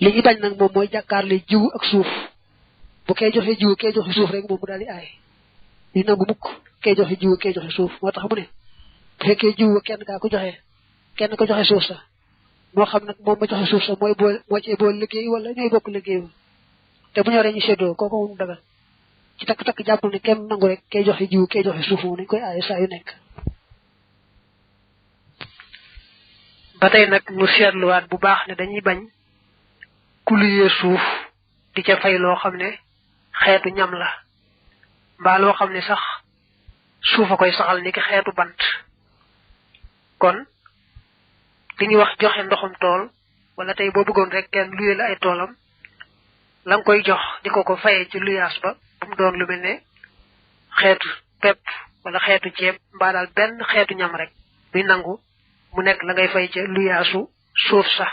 li ñu bañ nag moom mooy jàkkaarle jiwu ak suuf bu kay joxe jiwu kay joxe suuf rek moom mu daal di aay li nangu mukk kay joxe jiwu kay joxe suuf moo tax mu ne bu fekkee jiwu kenn kaa ko joxe kenn ko joxe suuf sa moo xam nag moom ma joxe suuf sa mooy bool moo ci bool liggéey wala ñooy bokk liggéey te bu ñoree ñu séddoo kooku moom dagal ci takk-takk jàppul ne kenn nangu rek kay joxe jiwu kay joxe suuf moom nañ koy aaye saa yu nekk. ba tey nag mu seetluwaat bu baax ne dañuy bañ ku luyee suuf di ca fay loo xam ne xeetu ñam la mbaa loo xam ne sax suuf a koy saxal ni ki xeetu bant kon li ñuy wax joxe ndoxum tool wala tey boo bëggoon rek kenn luyee la ay toolam la nga koy jox di ko fayee ci luyaas ba bu mu doon lu mel ne xeetu pepp wala xeetu ceeb mbaa daal benn xeetu ñam rek muy nangu mu nekk la ngay fay ca luyaasu suuf sax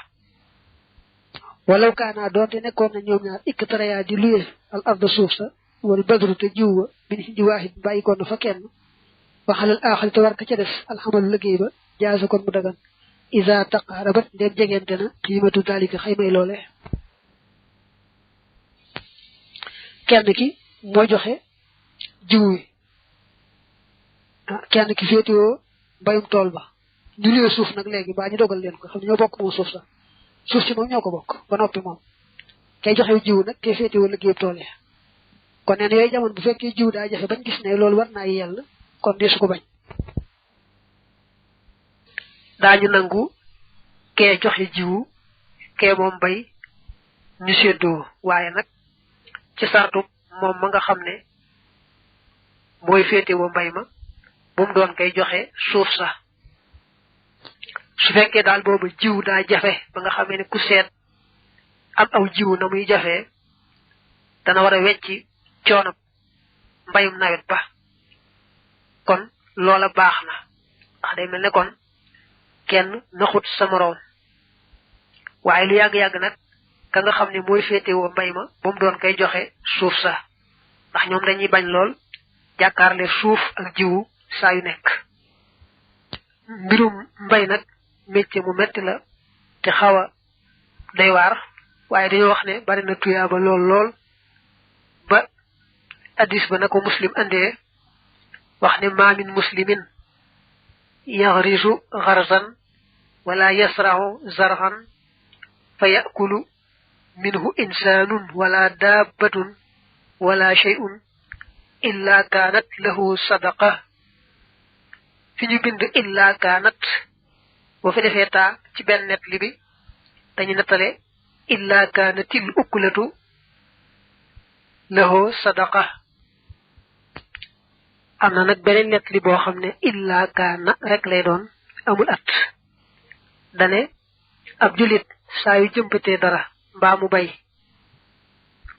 walaw kaanaa doonte nekkoon na ñoom ñaar ikk tarayaa di luye al arda suuf sa wala badru te jiw wa min hindi waahid bàyyi koon na fa kenn waxalal aaxali te war ka ca des alxamalu liggéey ba jaasa kon mu dagan isa taqaarabat ndeen jegente na xiimatu dalika xaymay loole kenn ki moo joxe jiw wi kenn ki féetewoo mbayum tool ba ñu luye suuf nag léegi baa ñu dogal leen ko xam ne ñoo bokk moom suuf sa suuf si moom ñoo ko bokk ba noppi moom kay joxe jiw nag kay féetewoo liggéey tool yi kon neen yooyu jamono bu fekkee jiw daa jafe bañ gis ne loolu war naa yell kon deesu ko bañ daañu nangu kee joxe jiwu kee moom bay ñu séddoo waaye nag ci sartu moom ma nga xam ne mooy féetewoo mbay ma bu mu doon kay joxe suuf sa su fekkee daal boobu jiw daa jafe ba nga xamee ne ku seet am aw jiwu na muy jafee dana war a wecci coono mbayum nawet ba kon loola baax na ndax day mel ne kon kenn naxut sa moroom waaye lu yàgg-yàgg nag ka nga xam ne mooy féetewoo mbay ma ba mu doon koy joxe suuf sa ndax ñoom dañuy bañ lool jàkkaarle suuf ak jiwu saa yu nekk mbirum mbay nag métier mu metti la te xaw a day waar waaye dañoo wax ne bari na tuyaaba lool ba addis ba na ko muslim andee wax ne maa min muslimin yaxrisu xarsan wala yasrahu zarxan fa yakulu minhu insanun wala dabbatun wala shay'un illa kaanat lahu sadaqa fi ñu bind illa kaanat boo fi defee taa ci benn net li bi dañu nettale illa kaanatil ukulatu lahu sadaqa am na nag beneen net li boo xam ne illa kaana rek lay doon amul at dane ab julit saa yu jëmpatee dara mbaa mu bay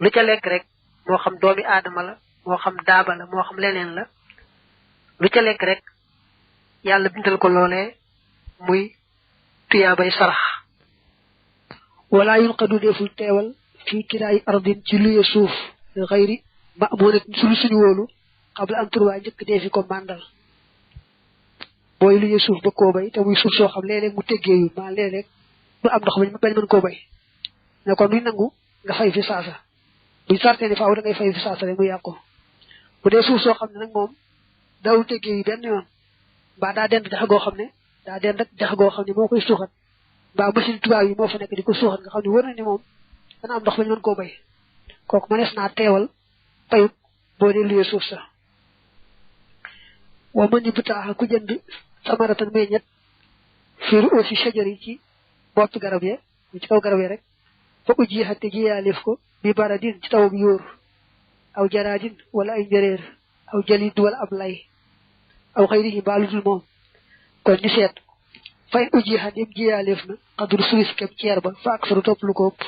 lu ca lekk rek moo xam doomi aadama la moo xam daaba la moo xam leneen la lu ca lekk rek yàlla bindal ko loolee muy tuyaabay sarax wala yunqadu deful teewal fii kiraayi ardin ci luye suuf xayri ma'munat suñu wóolu xabla am turwaa njëkk dee fi ko màndal booy luye suuf ba koo bay te muy suuf soo xam léeg-léeg mu teggeeyu maa léeg-léeg du am ndox bañ mën koo bay ne kon muy nangu nga fay fi saasa buñ sartee ne faaw da ngay fay fi saasa rek mu yàqu bu dee suuf soo xam ne nag moom daawul teggeeyu benn yoon mbaa daa dend dex goo xam ne moo koy suuxat mbaa machine tubaab yi moo fa nekk di ko suuxat nga xam ne wër na ni moom dana am ndox bañ mën koo bay kooku mënees naa teewal payut boo dee luyee suuf sa wa mën ni bu taaxa ku jënd samaratan meññet fiiru aussi shajar yi ci boppi garab ya ci kaw garab ya rek fa uji xatte jiyaaleef ko bi baradin ci tawam yóor aw jaraadin wala ay njëreer aw jalid wala ab lay aw xëyri mbaa lu dul moom kon ñu seet fay uji xat yëpp jiyaaleef na xadru sulis kem ceer ba fa ak saru topp lu ko ëpp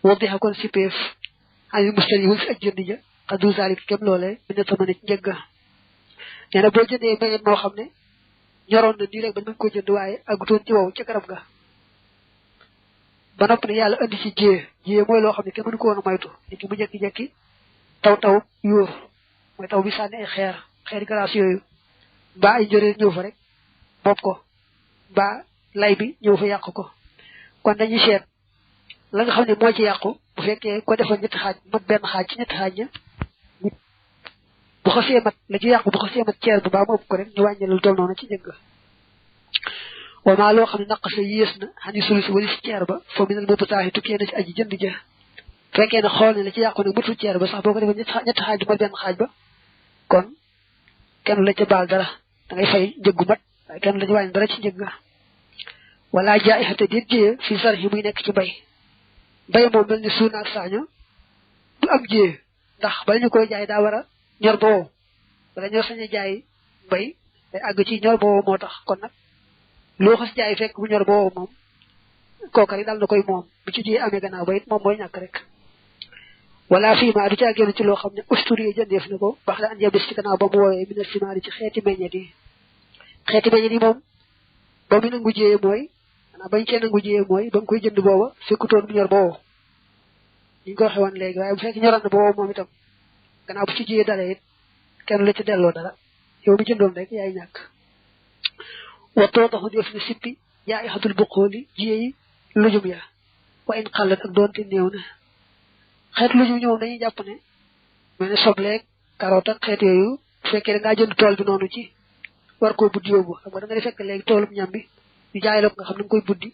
woo dixa kon si peef xani mustal yi wul si ak jënd ja xadru zalik kem loole mi ne tamane ci njëgga nee na boo jëndee mbayet moo xam ne ñoroon na nii rek ba mën ko jënd waaye agutoon ci wow ca garab ga ba noppi ne yàlla andi ci jiyee mooy loo xam ne kenn mënu ko woon a moytu nit ki mu jekki-jekki taw yóor mooy taw bi sànni ay xeeri galaas yooyu mbaa ay njëriñ ñëw fa rek bopp ko mbaa lay bi ñëw fa yàq ko kon dañuy seet la nga xam ne moo ci yàqu bu fekkee ko defoon ñetti xaaj mat benn xaaj ci ñetti xaaj ña bu xasee mat la ci yàqu bu xasee mat ceer bu baa mu ëpp ko rek ñu wàññi lu toll noonu ci njëgg wa maa loo xam ne naq sa yées na xani sulusi wali si ceer ba foo minal mopp taaxi tukkee na ci aji jënd ja fekkee ne xool ne la ci yàqu ne matul ceer ba sax boo ko defoon ñetti xaaj du mat benn xaaj ba kon kenn la ca baal dara da ngay fay njëggu mat waaye kenn la ci wàññi dara ci njëgg wala jaay xate déet jiyee fii sar yi muy nekk ci mbay mbay moom mel ni suuna ak saaño du am jiyee ndax bala ñu koy jaay daa war a ñor ba wow wala ñoo sañ a jaay mbay day àgg ci ñor ba wow moo tax kon nag loo xas jaay fekk bu ñor ba wow moom kooka rek daal na koy moom bu ci jiyee amee gannaaw ba it moom mooy ñàkk rek wala fii maa du caa génn ci loo xam ne usturi jëndeef na ko baax la an bis ci gannaaw ba mu woowee mina simaari ci xeeti meññet yi moom ba mu nangu jiyee mooy maanaam bañ cee nangu jiyee mooy ba nga koy jënd booba fekkutoon bu ñor ba wow ñu ko waxee woon léegi waaye bu fekk ñoroon na ba wow moom itam gannaaw bu ci jiyee dara it kenn la ci delloo dara yow mi jëndoon rek yaay ñàkk wattoo taxu def na sippi yaa i xatul buqooli jiyee yi lujum ya wa in xalat ak doonte néew na xeet lujum ñoom dañuy jàpp ne mel ne sobleeg carotte ak xeet yooyu bu fekkee da ngaa jënd tool bi noonu ci war koo buddi yóbbu xam nga da nga di fekk léegi toolum ñam bi ñu jaay la ko nga xam ne nga koy buddi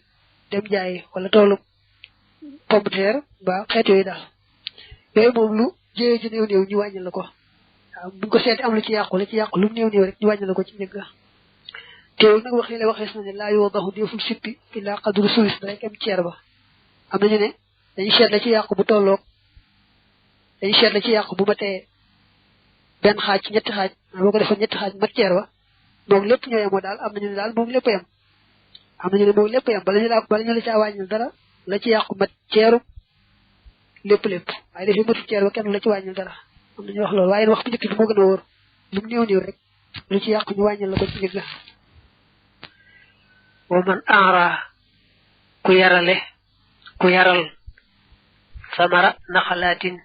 dem jaayi wala toolum pomme de terre ba xeet yooyu daal yooyu moom lu jëyee ji néew néew ñu wàññil la ko waaw buñ ko seeti am lu ci yàqu lu mu néew néew rek ñu wàññil la ko ci njëgg teewul nag waxees na ne laa yoo daxu deful sippi illaa qadru sulis da rek am ceer ba am nañu ne dañu seet la ci yàqu bu tolloog dañu seet la ci yàqu bu matee benn xaaj ci ñetti xaaj boo ko defoon ñetti xaaj mat ceer ba moom lépp ñoo yemoo daal am nañu ne daal moom lépp yem am nañu ne moom lépp yem bala ñu la caa wàññil dara la ci yàqu mat ceeru lépp waaye dafay matu ceer ba kenn la ci wàññil dara am nañu wax loolu waaye wax bu njëkk bi moo gën a wóor lu mu néew néew rek lu ci yàqu ñu wàññil la ko ci njëg la wa man enra ku yaral samara naxalaatin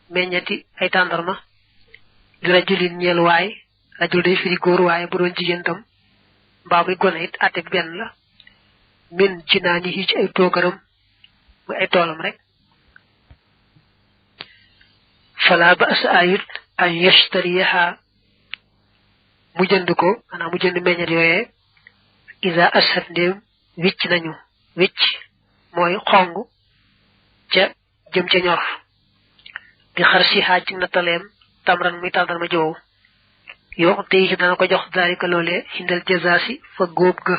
meññati ay tàndarma di rajulin ñeel waay rajul day firi góor waaye bu doon jigéen tam mbaa muy gone it àtte bi benn la min ci naa ñi ci ay toogaram muy ay toolam rek fala ba sa ayit an yashtariha mu jënd ko maanaam mu jënd meññat yooyee isa ashat ndéem wicc nañu wicc mooy xong ca jëm ca ñor di xar si xaaj ci nattaleem tamran muy tàndarma jow yoo te yi dana ko jox daalika loolee hindal jazaasi fa góob ga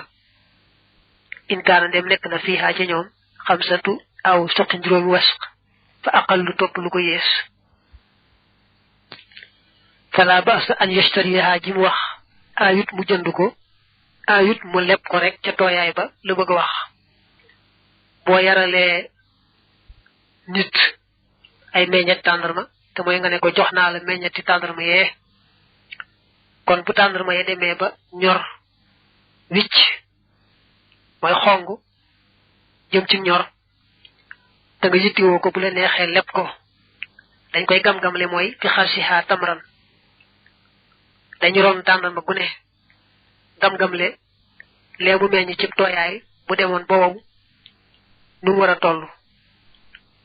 inkaana ndem nekk na fii xaa ca ñoom xamsatu aw suqin juróomi wasq fa aqal lu topp lu ko yees fala basa an yashtariha ji mu wax ayut mu jënd ko ayut mu leb ko rek ca tooyaay ba lu bëgg a wax boo yaralee nit ay meññet tàndarma te mooy nga ne ko jox naa la meññeti tàndarma yee kon bu tàndarma yee demee ba ñor wicc mooy xong jëm ci ñor te nga yittiwoo ko bu la neexee leb ko dañ koy gam-gamle mooy fi xarsiha tamran dañu ron tàndarma gu ne gam-gamle lee bu meññ ci tooyaay bu demoon boobu nu mu war a toll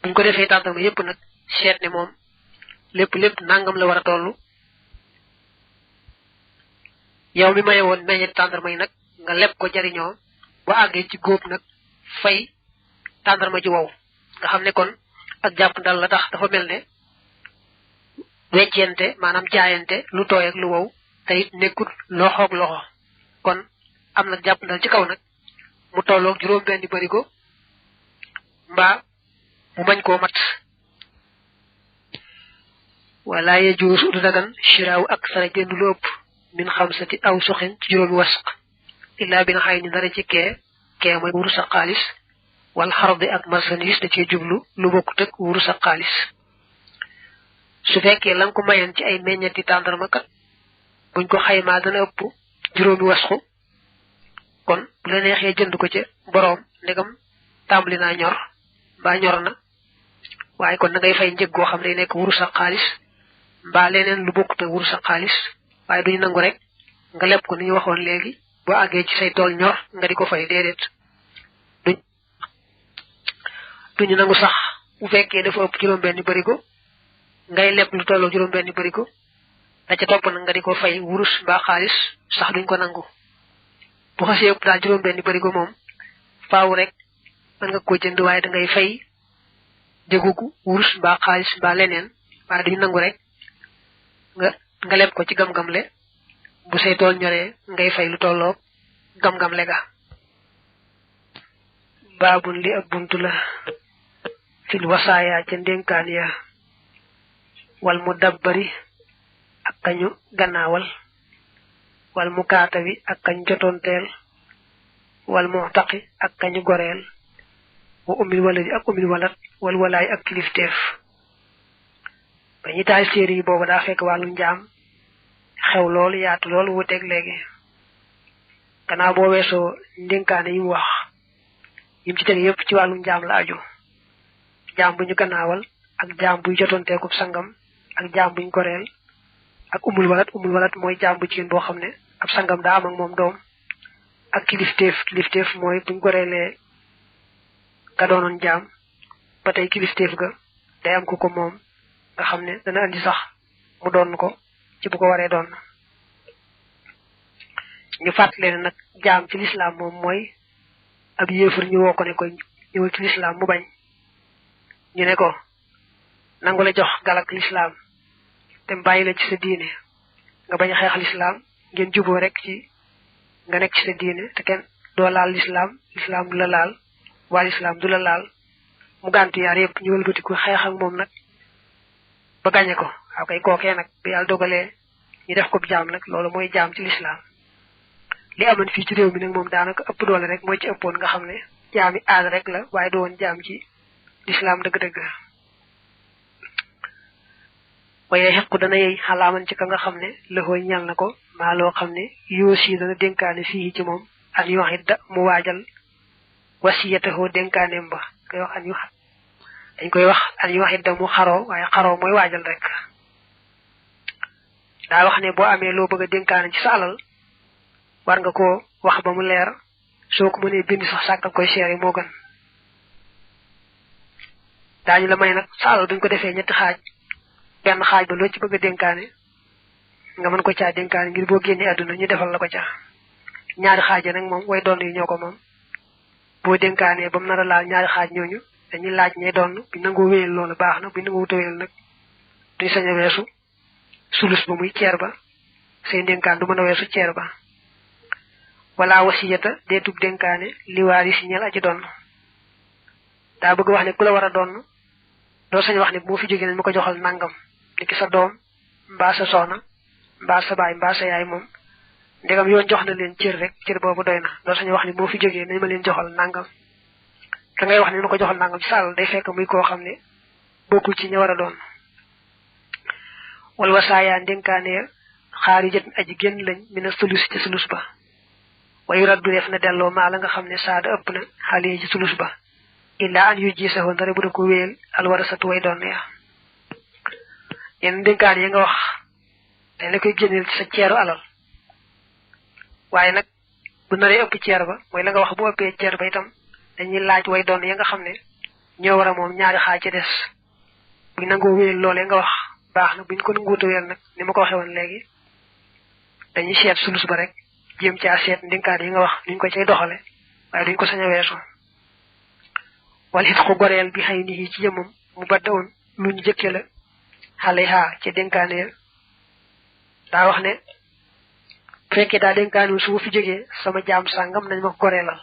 buñ ko defee tàndarma yépp nag seet ne moom lépp nangam la war a toll yow mi maye woon meññet tàndarma yi nag nga leb ko jariñoo ba àggee ci góob nag fay tàndarma ji wow nga xam ne kon ak jàpp ndal la tax dafa mel ne weccente maanaam jaayante lu tooy ak lu wow te it nekkul loxoog loxo kon am nag jàpp ndal ci kaw nag mu tolloog juróom benn barigo mbaa mu bañ koo mat wala yajuus du dagan shiraaw ak sara jënd lu ëpp min xamsati aw suxin ci juróomi wasq illaa bi nga xay ni dara ci kee mooy wurus ak xaalis wal xardi ak marchandise da cee jublu lu bokkut ak wurus ak xaalis su fekkee la nga ko mayoon ci ay meññeti tàndarma kat buñ ko xaymaa dana ëpp juróomi wasqu kon bu la neexee jënd ko ca boroom ndegam tàmbali naa ñor mbaa ñor na waaye kon da ngay fay njëg goo xam ne nekk wurus ak xaalis mbaa leneen lu bokkut ak wurus ak xaalis waaye duñu nangu rek nga leb ko ni ñu waxoon léegi boo àggee ci say tool ñor nga di ko fay déedéet duñ duñu nangu sax bu fekkee dafa ëpp juróom benn barigo ngay lepp lu tolloo juróom benn barigo da ca topp nag nga di ko fay wurus mbaa xaalis sax duñ ko nangu bu xasee ëpp daal juróom benn barigo moom faaw rek mën nga ko jënd waaye da ngay fay jëgugu wurus mbaa xaalis mbaa leneen waaye duñu nangu rek nga lepp ko ci gam-gam le bu say tool ñoree ngay fay lu tolloo gam-gam le ga babun li ak buntu la fil wasaya ca ndenkaan ya wal mudabbari ak kañu gannaawal wal mukaatabi ak kañ jotonteel wal mu'taqi ak kañu goreel wa umil waladi ak umil walat wal walaay ak kilifteef ba ñi taal séeri yi boobu daa fekk wàllu njaam xew loolu yaatu loolu wuteeg léegi gannaaw boo weesoo ndénkaane yi mu wax yim ci teg yépp ci wàllu njaam la aju jaam bu ñu gannaawal ak jaam buy jotonteekub sangam ak jaam buñ goreel ak umul walat mooy jaam bu jigéen boo xam ne ab sangam daa am ak moom doom ak kilifteef mooy buñ goreelee ka doonoon jaam ba tey kilifteef ga day am ku ko moom nga xam ne dana andi sax mu doon ko ci bu ko waree doon ñu fàttale ne nag jaam ci lislaam moom mooy ab yéefar ñu woo ko ne ko ñëwal ci lislaam mu bañ ñu ne ko nangu la jox galak lislaam te bàyyi la ci sa diine nga bañ a xeex lislaam ngeen juboo rek ci nga nekk ci sa diine te kenn doo laal lislaam du la laal waa lislaam du la laal mu gàntu yaar yëpp ñu wëlbatiku xeex ak moom nag ba gañe ko waaw kay kookee nag bi yàlla dogalee ñu def ko jaam nag loolu mooy jaam ci lislaam li amoon fii ci réew mi nag moom daanaka ëpp doole rek mooy ci ëppoon nga xam ne jaami aada rek la waaye du woon jaam ci lislaam dëgg-dëgg waaye xequ dana yey xalaaman ci ka nga xam ne lëxoo ñal na ko maa loo xam ne yoosi dana dénkaane fii ci moom an yu xidda mu waajal wasiyataxoo dénkaaneem ba koy wax dañ koy wax an yu xidda mu xaroo waaye xaroo mooy waajal rek daa wax ne boo amee loo bëgg a dénkaane ci sa alal war nga ko wax ba mu leer soo ko mënee bind sax sàkkal koy seere moo gën daañu la may nag sa alal duñ ko defee ñetti xaaj benn xaaj ba loo ci bëgg a dénkaane nga mën ko caa dénkaane ngir boo génnee àdduna ñu defal la ko ca ñaari xaaje nag moom way doon yi ñoo ko moom boo dénkaanee ba mu nar a laal ñaari xaaj ñooñu dañuy laaj ñay doon bi nangoo wéyal loolu baax na bi nangoo wuta wéyal nag duñ sañ a weesu sulus ba muy ceer ba say dénkaan du mën a weesu ceer ba wala wasiyata deetub dénkaane li waari si ñel aji doon daa bëgg wax ne ku la war a doon doo sañ wax ne bu ma fi jógee nañ ma ko joxal nangam ni ki sa doom mbaa sa soxna mbaa sa baay mbaa sa yaay moom ndegam yoon jox na leen cër rek cër boobu doy na doo sañ wax ne bu ma fi jógee nañ ma leen joxal nangam ka ngay wax ne ma ko joxal nangam ci sàll day fekk muy koo xam ne bokkul ci ñi war a doon wal wasaaya ndénkaane xaari jët aji génn lañ mina sulus ci sulus ba wayu raddu def na delloo maa la nga xam ne saada ëpp na xale ci sulus ba illa an yu ji saxoon dara bu da ko wéyal alwarasatu way doon ya yenn dénkaan yi nga wax dañ la koy génneel ci sa ceeru alal waaye nag bu naree ëpp ceer ba mooy la nga wax bu ëppee ceer ba itam dañuy laaj way doon ya nga xam ne ñoo war a moom ñaari xaaj ci des buñ nangoo wéyal loolee nga wax baax na buñ ko nanguuta wéyal nag ni ma ko waxee woon léegi dañuy seet sulus ba rek jéem caa seet ndénkaan yi nga wax nuñ ko cay doxale waaye duñ ko sañ a weesu wal xit ko goreel bi xëy nii ci jëmam mu badda woon lu ñu jëkke la xale xaa ca dénkaane daa wax ne bu fekkee daa dénkaane su ma fi jógee sama jaam sàngam nañ ma ko goreelal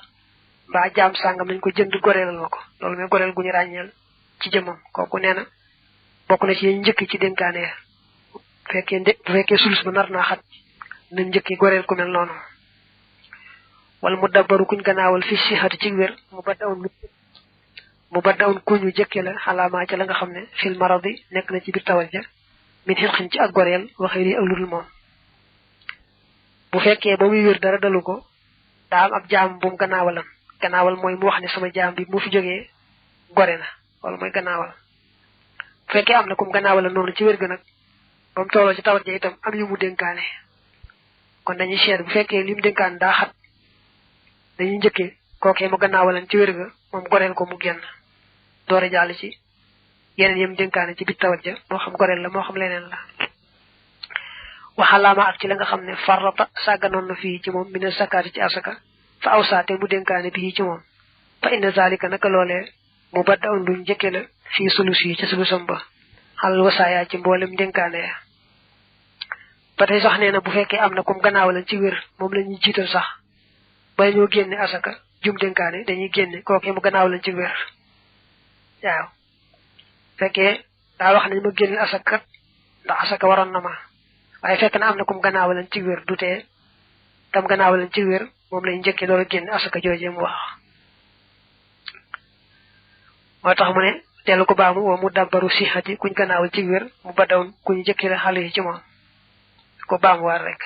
mbaa jaam sàngam nañ ko jënd goreelal ma ko loolu mooy goreel gu ñu ràññeel ci jëmam kooku nee na bokk na ci yéen njëkk ci dénkaane bu fekkee sulus ba nar naa xat nañ njëkki goreel ku mel noonu wala mu dabbaru kuñ gannaawal fi si xati ci wér mu baddawoon kuñu jëkke la xalaamaa ca la nga xam ne fil maradi nekk na ci biir tawal ja min xilxin ci ak goreel waxee lii ak ludul moom bu fekkee ba muy wér dara dalu ko daa am ab jaam bu mu gannaawal mooy mu wax ne sama jaam bi mu fi jógee gore na wala mooy gannaawal bu fekkee am na kum gannaawal noonu ci wér ga nag ba mu tolloo ci tawat ja itam am yu mu dénkaane kon dañuy seet bu fekkee li mu dénkaan daa xat dañuy njëkkee kookee mu gannaawalan ci wér ga moom goreel ko mu génn doora jall ci yeneen yam dénkaane ci bi tawat ja moo xam goreel la moo xam leneen la waxalaama ak ci la nga xam ne farrata sàgganoon na fii ci moom mina zakaati ci asaka fa awsaate mu dénkaane bii ci moom fa inna zalika naka loolee mu badda on luñ njëkke la fii sulus yi ci sulusam ba xalal wasaaya ci mboolem dénkaane ya ba tey sax nee na bu fekkee am na comme gannaawalan ci wér moom la ñuy jiital sax ba ñoo génne asaka jum dénkaane dañuy génne kookee mu gannaawalan ci wér waaw fekkee daa wax nañ ma génne asaka ndax asaka waroon na ma waaye fekk na am na comme gannaawalan ci wér du tee tam gannaawalan ci wér moom lañ njëkkee loolu génne asaka joojee mu wax moo tax mu ne dellu ko baamu woo mu dabbaru sixati kuñ gannaawal ci wér mu baddawoon kuñ njëkkee la xale yi ci moom ko baamu war rek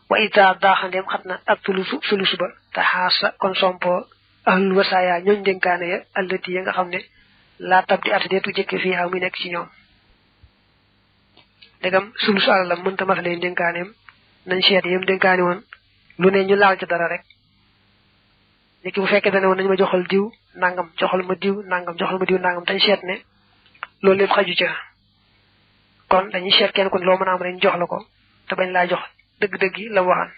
wa ita daaxandeem xat na ak sulusu ba te xaasa kon sompo ahlul wasaaya ñooñ dénkaane ya allati ya nga xam ne laa tab di at deetu jëkke fii xaw muy nekk ci ñoom dégam sulusu alalam mënta matale dénkaaneem nañ seet yam dénkaane woon lu ne ñu laal ci dara rek léegi bu fekkee dane woon nañu ma joxal diw nangam joxal ma diw nangam joxal ma diw nangam dañ seet ne loolu lépp xaju ca kon dañuy seet kenn ku ne loo mën a am rek jox la ko te bañ laa jox dëgg-dëgg yi la waxan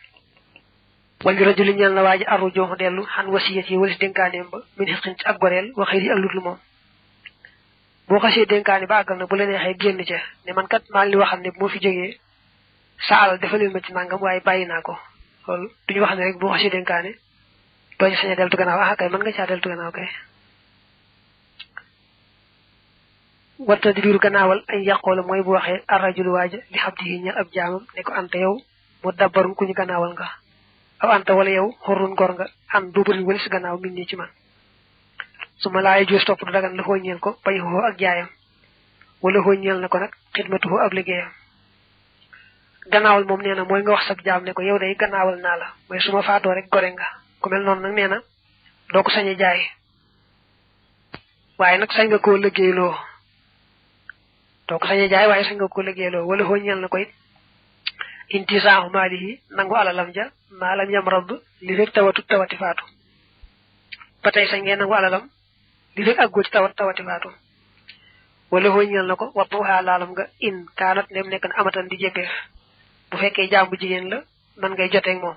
wala rajuli ñeel na waaji arru jox dellu xan wasiyat yi walis dénkaaneem ba min xisqin ci ak goreel waxee yi ak ludlu moom boo xasee dénkaane ba àggal na bu la neexee génn ca ne man kat maa ngi li waxam ne bu ma fi jógee sa alal dafa leen ma ci nangam waaye bàyyi naa ko loolu duñu wax ne rek boo xasee dénkaane doo ci sañ a deltu gannaaw ah kay mën nga caa deltu gannaaw kay warta di biiru gannaawal ay yàqoola mooy bu waxee arrajulu waaja li xam di ña ab jaamam ne ko anta yow mu dabbarum ku ñu gannaawal nga aw anta wala yow xorrun gor nga an duubarin wala si gannaaw min nii ci man su ma laay joos topp du dagan la xoo ñeel ko bay xoo ak jaayam wala xoo ñeel na ko nag xidmatu xoo ab liggéeyam gannaawal moom nee na mooy nga wax sab jaam ne ko yow day gannaawal naa la mooy su ma faatoo rek gore nga ku mel noonu nag nee na doo ko sañ a jaay waaye nag sañ nga koo liggéeyloo doo ko sañ a jaay waaye sañ nga koo liggéeyloo wala xoo ñeel na ko it intisaaxu maalihi nangu alalam ja maalam yam rabb li fekk tawati faatu ba tey sañ ngeen nangu alalam li fekk àggoo ci tawati faatu wala xoo ñeel na ko wattu waxaa laalam nga in kaanat nem nekk na amatan di jëkkeef bu fekkee jaam bu jigéen la man ngay joteeg moom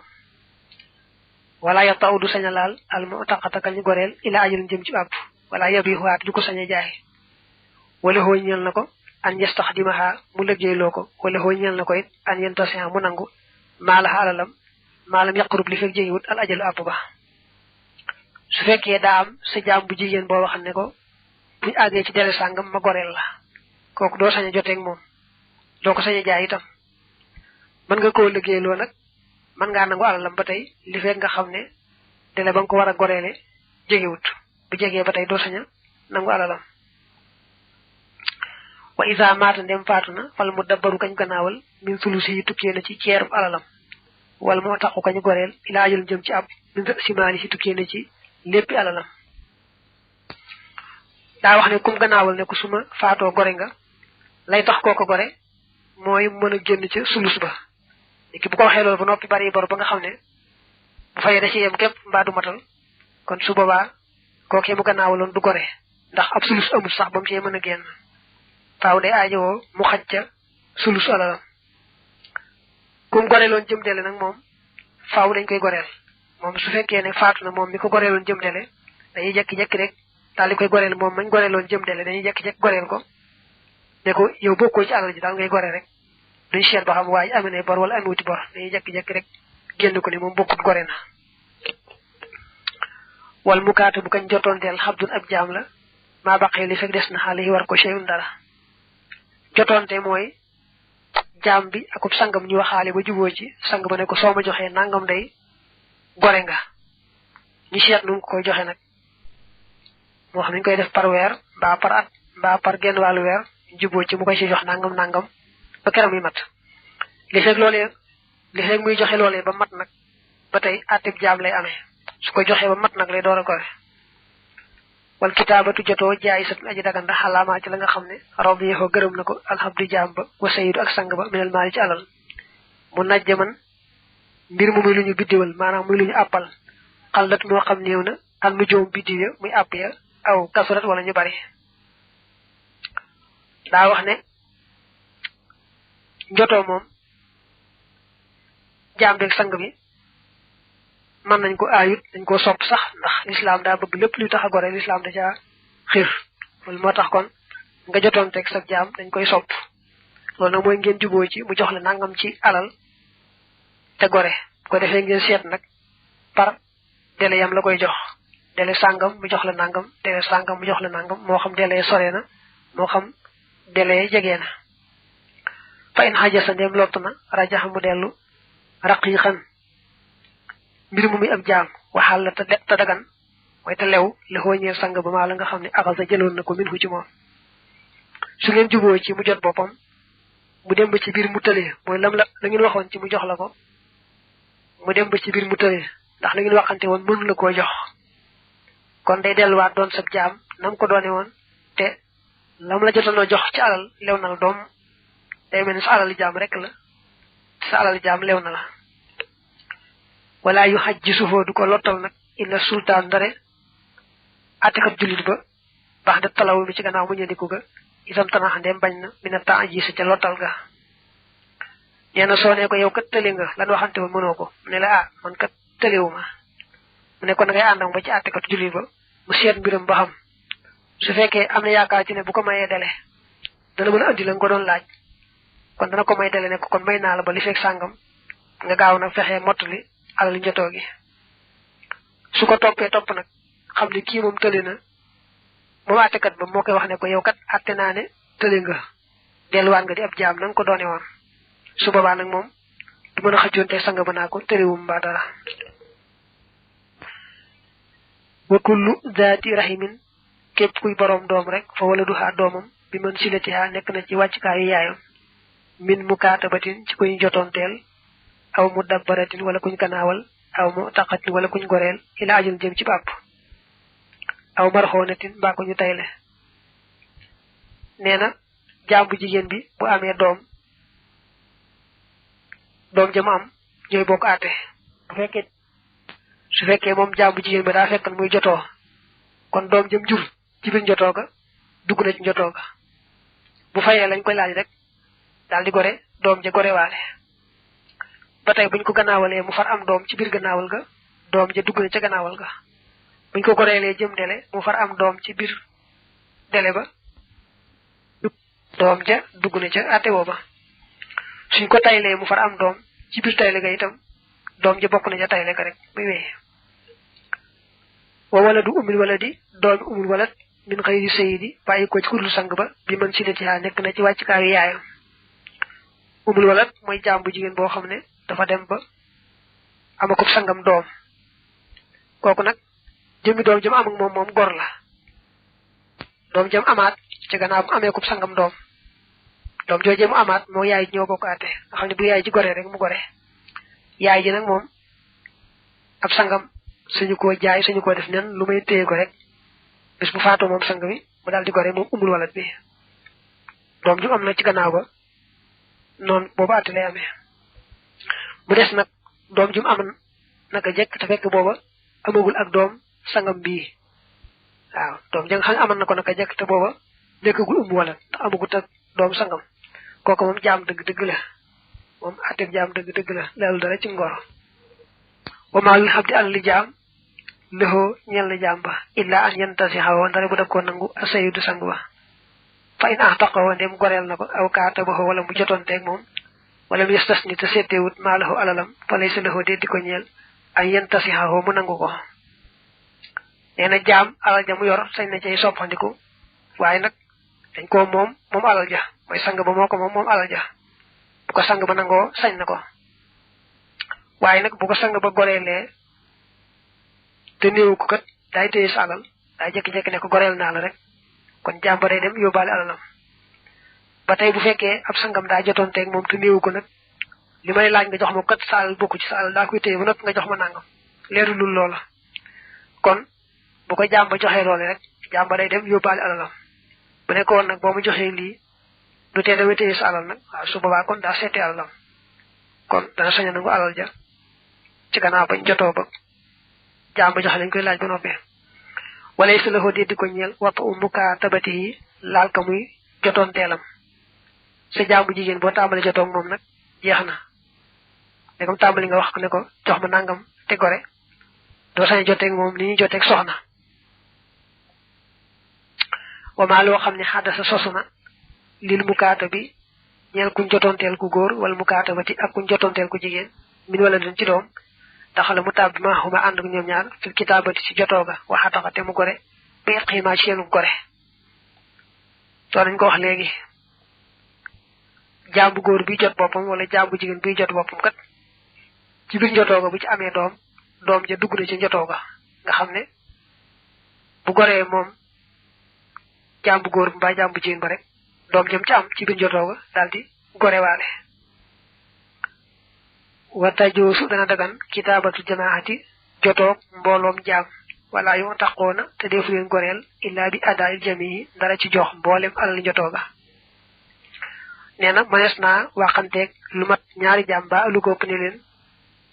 wala ya taw du sañ a laal al mu taqatakal ñu goreel ila ajal jëm ci àpp wala yabi xuwaat du ko sañ a jaay wala xoo ñeel na ko an yastaxdimaha mu liggéeyloo ko wala xoo ñeel na ko it an yentasin mu nangu maalaha alalam maalam yaqrub li fekk jegewut al ajalu àpp ba su fekkee daa am sa jaam bu jigéen boo wax ne ko buñ àggee ci dele sàngam ma goreel la kooku doo sañ a joteeg moom doo ko sañ a jaay itam mën nga koo liggéeyloo nag mën ngaa nangu alalam ba tey li fekk nga xam ne dele ba nga ko war a goreele jegewut bu jegee ba tey doo sañ a nangu alalam wa isa maata ndem faatu na fal mu dabbaru kañ gannaawal min sulusi yi tukkee na ci ceerub alalam wala moo taxu kañu goreel ilaa ajal jëm ci ab min simaali si tukkee na ci léppi alalam daa wax ne kum gannaawal ne ku suma faatoo gore nga lay tax kooko gore mooy mën a génn ca sulus ba léegi bu ko waxee loolu ba noppi bari bor ba nga xam ne bu fayee da ci yem képp mbaa du matal kon su boobaa kookee mu gannaawaloon du gore ndax ab sulus amul sax ba mu cee mën a génn faaw day aajowoo mu xaj ca sulus alalam kum goreeloon jëm dele nag moom faaw dañ koy goreel moom su fekkee ne faatu na moom mi ko goreeloon jëm dele dañuy jekki-jekki rek daal di koy goreel moom mañ goreeloon jëm dele dañuy jekki-jekki goreel ko ne ko yow bokkoo ci alal ji daal ngay gore rek duñ seet ba xam waaye amee na bor wala amee wuti bor dañuy jekki-jekki rek génn ko ne moom bokkut gore na wal mukaata bu kañ jotoon del xabdun ab jaam la maa baqee li fekk des na xaale yi war ko cheyun dara jotoonte mooy jaam bi akub sangam ñu waxaale ba juboo ci sang ba ne ko soo ma joxee nangam day gore nga ñu seet nu ko koy joxe nag moo xam nañ koy def par weer mbaa par at mbaa par genn wàllu weer juboo ci mu koy ci jox nangam ba keram yi mat li fekk muy joxe loolee ba mat nag ba tey atteb jaam lay amee su ko joxee ba mat nag lay door a gore wal kitaabatu jotoo jaay sat aji daganda xalaamaa ci la nga xam ne raw yexoo gërëm na ko alhamdu jaam ba wa sayidu ak sang ba minal maali ci alal mu najja man mbir mu muy lu ñu biddiwal maanaam muy lu ñu àppal xallat moo xam néew na an mu joom biddiw ya muy àpp ya aw kasurat wala ñu bari daa wax ne njotoo moom jaam beeg sang bi man nañ ko ayut dañ ko sopp sax ndax l'islam daa bëgg lépp luy tax a gore l'islam da caa xir loolu moo tax kon nga jotoon teg sa jaam dañ koy sopp loolu nag mooy ngeen juboo ci mu jox la nangam ci alal te gore ko defee ngeen seet nag par délai yam la koy jox délai sàngam mu jox la nangam délai sàngam mu jox la nangam moo xam délai sore na moo xam délai jege na fa in xajasa ndéem lott na rajaxa mu dellu raqiqan mbir mu muy ab jaam waxal la te dagan mooy te lew la xooñeel sang ba maa la nga xam ne axasa jëloon na ko min hu ci moom su ngeen juboo ci mu jot boppam mu dem ba ci biir mu tëlee mooy lam la ngeen waxoon ci mu jox la ko mu dem ba ci biir mu tëlee ndax la ngeen waxante woon mënu la koo jox kon day delluwaat doon sab jaam nam ko doone woon te lam la jotoonoo jox ci alal lew na la doom day mel ni sa alal jaam rek la sa alal jaam lew na la wala yu xaj ji suufoo du ko lottal nag illa sultaan ndare atekat jullit ba baax da talaw mi ci gannaaw mu ñëndiku ga itam tanax ndem bañ na mina temps ji sa ca lottal ga nee na soo ne ko yow kat tëli nga lan waxante woon mënoo ko mu ne la ah man kat tëliwuma mu ne ko na ngay àndam ba ci atekat jullit ba mu seet mbiram ba xam su fekkee am na yaakaar ci ne bu ko mayee dele dana mën a andi la nga ko doon laaj kon dana ko may dele ne ko kon may naa la ba li fekk sàngam nga gaaw nag fexee mottali alal njotoo gi su ko toppee topp nag xam ne kii moom tëli na moom àttekat ba moo koy wax ne ko yow kat àtte naa ne tëli nga delluwaat nga di ab jaam na nga ko doone woon su boobaa nag moom du mën a xëccoonte sang ba naa ko tëliwum mbaa dara wa kullu zaati rahimin képp kuy boroom doom rek fa wala duhaa doomam bi mën silatiha nekk na ci wàccukaayu yaayam min mukaatabatin ci kuñ jotoonteel aw mu dabbaratin wala kuñ ganaawal aw mu taqatin wala kuñ goreel ila ajul jëm ci bàpp aw marxoonatin mbaa ko ñu tayle nee na jaam bu jigéen bi bu amee doom jëm am ñooy bokk àtte su fekkee moom jaam bu jigéen bi daa fekkan muy jotoo kon doom jëm jur ci biir njotoo ga dugg na ci njotoo ga bu fayee lañ koy laaj rek daal di gore doom ja gore waale ba tey buñ ko gannaawalee mu far am doom ci biir gannaawal ga doom ja dugg na ca gannaawal ga buñ ko goreelee jëm dele mu far am doom ci biir dele ba doom ja dugg na ca àtte woo ba suñ ko taylee mu far am doom ci biir tayle ga itam doom ja bokk na ca tayle ga rek muy wéy wa waladu umul waladi doomi umul walad min xëyri sayidi bàyyi ko ci kudul sang ba bi mën silatiha nekk na ci wàccukaayu yaayam umul walad mooy jaam bu jigéen boo xam ne dafa dem ba amakub sangam doom kooku nag jëmmi doom jëm am ak moom gor la doom jëm amaat ci gannaaw bu amee kub sangam doom joojee mu amaat moo yaay ji ñoo bokk àtte nga xam ne bu yaay ji gore rek mu gore yaay ji nag moom ab sangam suñu ko jaay suñu ko def nen lu may téye ko rek bis bu faatoo moom sang bi mu daal di gore moom umul walat bi doom ju am na ci gannaaw ba noonu boobu àtte lay amee mu des nag doom ju am naka jekk te fekk booba amagul ak doom sangam bii waaw doom ja nga xam ne amoon na ko naka jekk te booba nekkagul umul walat ndax amagut ak doom sangam kooku moom jaam dëgg-dëgg la moom àtte jaam dëgg-dëgg la leelu dara ci ngor wa maa lil abdi alali jaam lëxoo ñel na jaam ba illa an yentasi xawoo ndare bu daf ko nangu asayidu sang ba fa in axtaqoo ndem goreel na ko aw kaata baxoo wala mu jotoonteeg moom wala mu yestas ni te seetewut maa laxoo alalam fa lay sa lëxoo di ko ñeel an yentasi xawoo mu nangu ko nee na jaam alal ja mu yor sañ na cay soppandiku waaye nag dañ ko moom alal ja mooy sang ba moo ko moom alal ja bu ko sang ba nangoo sañ na ko waaye nag bu ko sang ba goreelee te néewu ko kat daay téye sa alal daay jékki-jékki ne ko goreel naa la rek kon jàmba day dem yóbbaale alalam ba tey bu fekkee ab sangam daa jotoon teeg moom te néewu ko nag li may laaj nga jox ma kat sa alal bokku ci sa alal daa koy téye ba noppi nga jox ma nangam leeru lul loola kon bu ko jàmba joxee loole rek jàmba day dem yóbbaale alalam bu nekkoon nag boo mu joxee lii du tee damay téye sa alal nag waaw su boobaa kon daa seetee alalam kon dana sañ a nangu alal ja ci gannaaw bañ jotoo ba jàmba joxe lañ koy laaj ba noppee walaysa lahu di ko ñeel wata mukatabati laal ka muy jotoon teelam sa jaamu jigéen boo tàmbali jotoog moom nag jeex na léegam tàmbali nga wax ne ko jox ma nangam te gore doo sañ joteeg moom ni ñuy joteeg soxna wama loo xam ne xaddasa sosu na lil mukaatabi ñeel kuñ jotoonteel ku góor wala mukaatabati ak kuñ jotoonteel ku jigéen min wala den ci doom daxala mu tàbbi ma xuma ànd ak ñoom ñaar fil kitaabati ci jotooga waxataxa te mu gore bi xiima ci seenu gore soo nañ ko wax léegi jaam bu góor bi jot boppam wala jaam bu jigéen bi jot boppam kat ci biir jotooga bu ci amee doom ja dugg na ci jotooga nga xam ne bu goree moom jaam bu góor mbaa jaam bu jigéen ba rek doom jëm ci am ci biir jotooga daldi gorewaale wata joosu dana dagan kitaabatu jamaati jotoog mbooloom jaam wala yu taxoona te defu leen goreel illa bi adaayil jamiyi dara ci jox mboolem alal jotooga nee na mënees naa waxanteeg lu mat ñaari jaam ba lu ko ëpp ne leen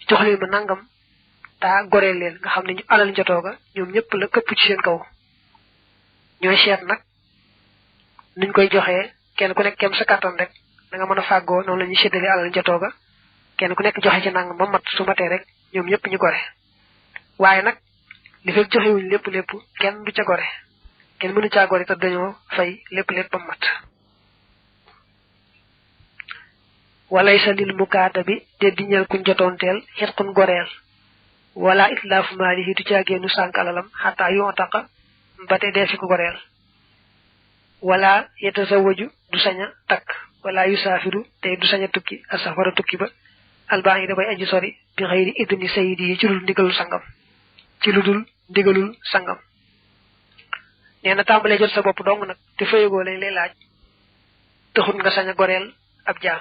jox leen ma nangam taa goreel leen nga xam ne ñu alal jotooga ñoom ñëpp la këpp ci seen kaw ñooy seet nag nuñ koy joxee kenn ku nekk kem sa kàttan rek da nga mën a fàggoo noonu la ñuy séddale alal jotooga kenn ku nekk joxe ci nangam ba mat su matee rek ñoom ñëpp ñu gore waaye nag li fekk joxewuñ lépp kenn du ca gore kenn mënu caa gore te dañoo fay lépp ba mat walaysa lil mukaatabi te diñal kuñ jotoonteel xet kun goreel wala itlaafu maalihi du caa génnu sànk alalam xataa yoo taqa mbate dee fi ko goreel wala yetasawaju du sañ a takk wala yusaafiru te du sañ a tukki asafara tukki ba albaan yi da bay aji sori bi xëyri idni sayidi yi ci lu dul ndigalul sangam nee na tàmbalee jot sa bopp dong nag te fayagoo lañ lay laaj taxut nga sañ a goreel ab jaam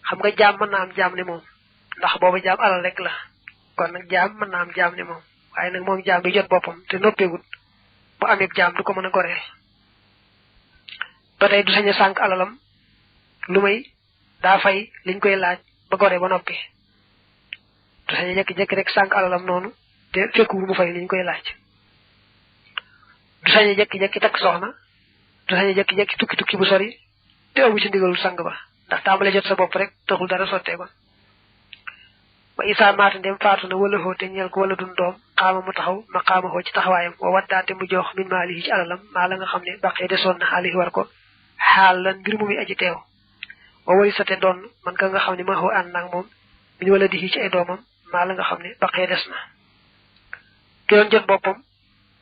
xam nga jaam mën naa am jaam ne moom ndax booba jaam alal rek la kon nag jaam mën naa am jaam ne moom waaye nag moom jaam bi jot boppam te noppeegut bu amee jaam du ko mën a goreel ba tey du sañ a sànq alalam lu may daa fay liñ koy laaj ba gore ba noppi du sañ a jekki-jekki rek sànq alalam noonu te fekkuwul mu fay liñ koy laaj du sañ a jekki-jekki takk soxna du sañ a jekki-jekki tukki bu sori te amu ci ndigalul sang ba ndax tàmbale jot sa bopp rek taxul dara sottee ko ba isaa maata ndem faatu na wala xoo te ñeel ko wala dun doom xaama mu taxaw ma xaama xoo ci taxawaayam wa waddaate mu jox min maalihi ci alalam maa la nga xam ne baqee desoon na xaalihi war ko xaal lan mbir mu muy aji teew wa wari sate doon man ka nga xam ne ma xoo ànd naag moom min wala di ci ay doomam maa la nga xam ne baqee des na ki doon jot boppam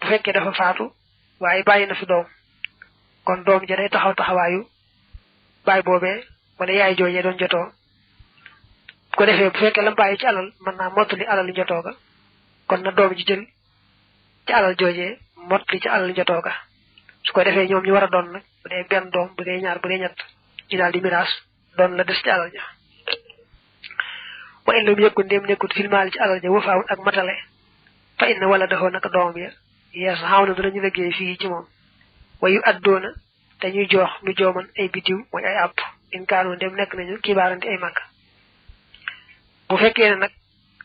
bu fekkee dafa faatu waaye bàyyi na fi doom kon doom ja day taxaw taxawaayu baay boobee wala yaay joojee doon jotoo bu ko defee bu fekkee lam bàyyi ci alal mën naa mottali alal jotoo ga kon na doom ji jël ci alal joojee mottali ci alal jotoo ga su ko defee ñoom ñu war a doon nag bu dee benn doom bu dee ñaar bu dee ñett ñu daal di miraas doon la des ci alal ja wa in lam yakun ndéem nekkut filmaali ci alal ja wafaawun ak matale fa inna wala daxoo naka doom ya yees xaw na danañu liggéey fii ci moom wayu addoona te ñuy jox nu jooman ay bitiw mooy ay àpp in kaanoon ndéem nekk nañu kibaarante ay mag bu fekkee ne nag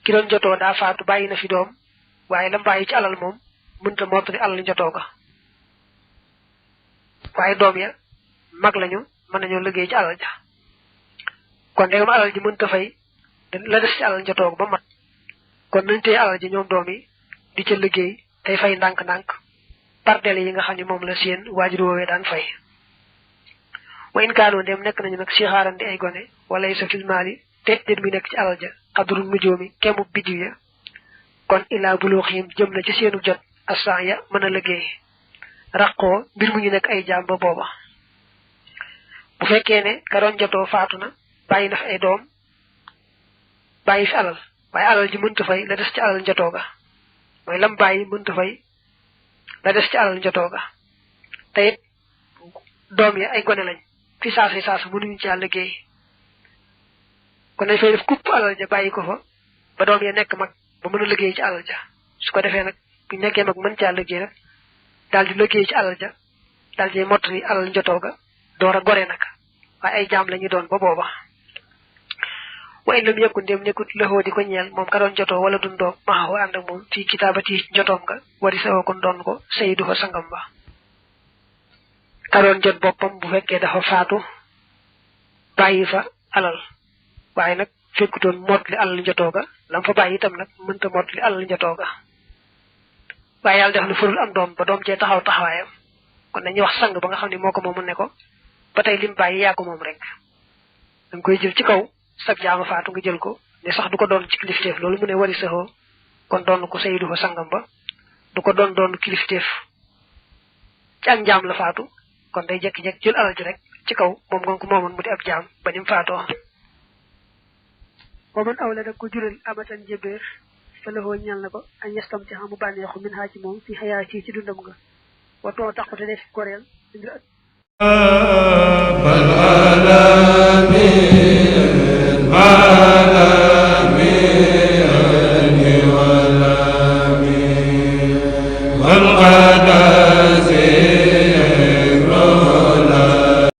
ki doon jotoo daa faatu bàyyi na fi doom waaye lam bàyyi ci alal moom mënta mottali alal jotoo ga waaye doom ya mag lañu mën nañoo liggéey ci alal ja kon ndegam alal ji mënta fay la des ci alal jotoo ba mat kon nañ tey alal ji ñoom doom yi di ca liggéey tey fay ndànk-ndànk partele yi nga xam ne moom la seen waajur woowee daan fay wa in kaanoo ndem nekk nañu nag si xaarandi ay gone wala sa filmaali te déet muy nekk ci alal ja xadru nujoomi kemu biddiw ya kon ilaa buluuxihim jëm na ci seenu jot assan ya mën a liggéey raqoo mbir mu ñu nekk ay jaam ba booba bu fekkee ne ka doon jotoo faatu na bàyyi na fi ay doom bàyyi fi alal waaye alal ji mënta fay la des ci alal njotoo ga mooy lam bàyyi mënta fay la des ci alal njotoo ga te it doom ya ay gone lañ fi saasa mënuñu ci liggéey kon dañ fay def kupp alal ja bàyyi ko fa ba doom ya nekk mag ba mën a liggéey ci alal ja su ko defee nag bu nekkee mag mën caa liggéey nag daal di liggéey ci alal ja daal di mottali alal njotoo ga door a gore nag waaye ay jaam la ñu doon ba booba wa in lam yakun dem nekut lëxoo di ko ñeel moom ka doon jotoo wala dun doom maxaxoo ànd ak moom fii kitaabati jotoom nga wari sawoo kon doon ko sayyidu fa sangam ba ka doon jot boppam bu fekkee dafa faatu bàyyi fa alal waaye nag fekkutoon mot li alal njotoo ga lam fa bàyyi itam nag mënta mot li alal njotoo ga waaye yàlla def na furul am doom ba doom cee taxaw taxawaayam kon dañuy wax sang ba nga xam ne moo ko moomu ne ko ba tey lim bàyyi yaa ko moom rek da nga koy jël ci kaw sag jaama faatu nga jël ko ne sax du ko doon ci kilifteef loolu mu ne wari saxoo kon doon ko sayyidu fa sangam ba du ko doon kilifteef ci ak njaam la faatu kon day jekki-jekki jël alal ji rek ci kaw moom nga ko moomoon mu di ab jaam ba nim faatoo wa man awla da ko jural amatan jébéer fa lahoo ñal na ko añ yestam ci xamu bànneexu min haa ci moom fi xayaa ci dundam nga watoo taxute def koreel والغدا